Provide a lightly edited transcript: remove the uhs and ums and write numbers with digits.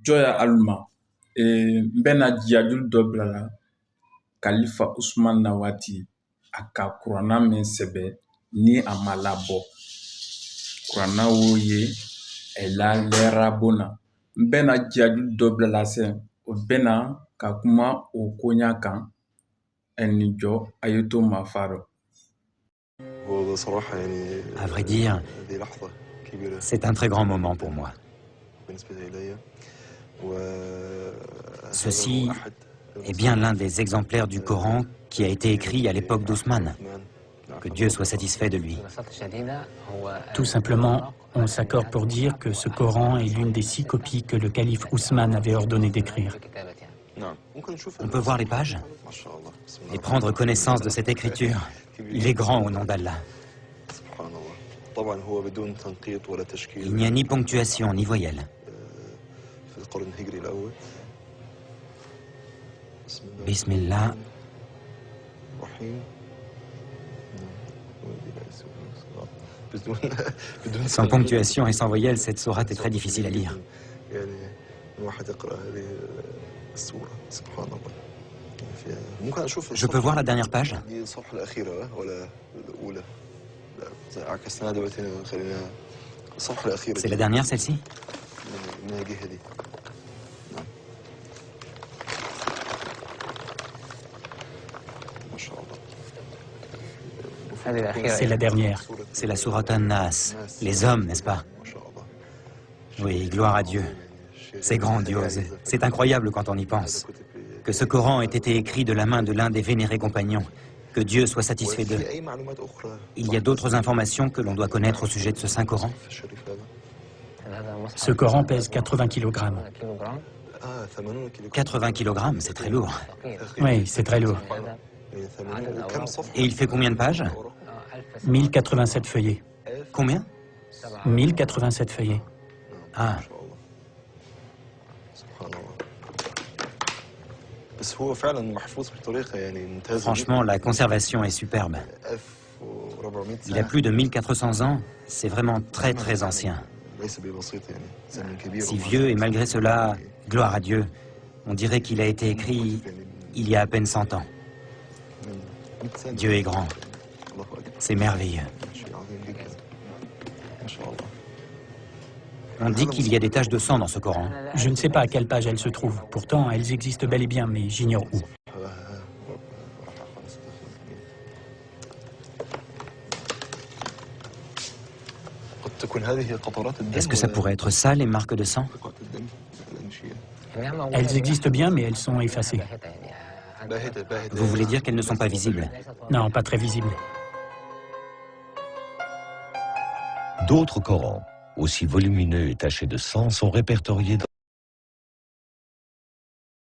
Joya Alma mbena diajul doblala Khalifa Ousmane Nawati a ka kuranna min sɛbɛn ni a ma labɔ. Kuranna wo ye lɛra bona mbena diajul doblala sen o bena ka kuma o koɲa kan ni jɔ ayeto mafaro. À vrai dire, c'est un très grand moment pour moi. Ceci est bien l'un des exemplaires du Coran qui a été écrit à l'époque d'Ousmane. Que Dieu soit satisfait de lui. Tout simplement, on s'accorde pour dire que ce Coran est l'une des 6 copies que le calife Ousmane avait ordonné d'écrire. On peut voir les pages et prendre connaissance de cette écriture. Il est grand au nom d'Allah. Il n'y a ni ponctuation ni voyelle. Bismillah. Sans ponctuation et sans voyelle, cette sourate est très difficile à lire. Je peux voir la dernière page? C'est la dernière, celle-ci? C'est la dernière. C'est la sourate An-Nas. Les hommes, n'est-ce pas? Oui, gloire à Dieu. C'est grandiose. C'est incroyable quand on y pense. Que ce Coran ait été écrit de la main de l'un des vénérés compagnons. Que Dieu soit satisfait d'eux. Il y a d'autres informations que l'on doit connaître au sujet de ce Saint-Coran? Ce Coran pèse 80 kg. 80 kg, c'est très lourd. Oui, c'est très lourd. Et il fait combien de pages? 1087 feuillets. Combien? 1087 feuillets. Ah. Franchement, la conservation est superbe. Il a plus de 1400 ans, c'est vraiment très très ancien. Si vieux et malgré cela, gloire à Dieu, on dirait qu'il a été écrit il y a à peine 100 ans. Dieu est grand. C'est merveilleux. On dit qu'il y a des taches de sang dans ce Coran. Je ne sais pas à quelle page elles se trouvent. Pourtant, elles existent bel et bien, mais j'ignore où. Est-ce que ça pourrait être ça, les marques de sang? Elles existent bien, mais elles sont effacées. Vous voulez dire qu'elles ne sont pas visibles? Non, pas très visibles. D'autres Corans, aussi volumineux et tachés de sang, sont répertoriés dans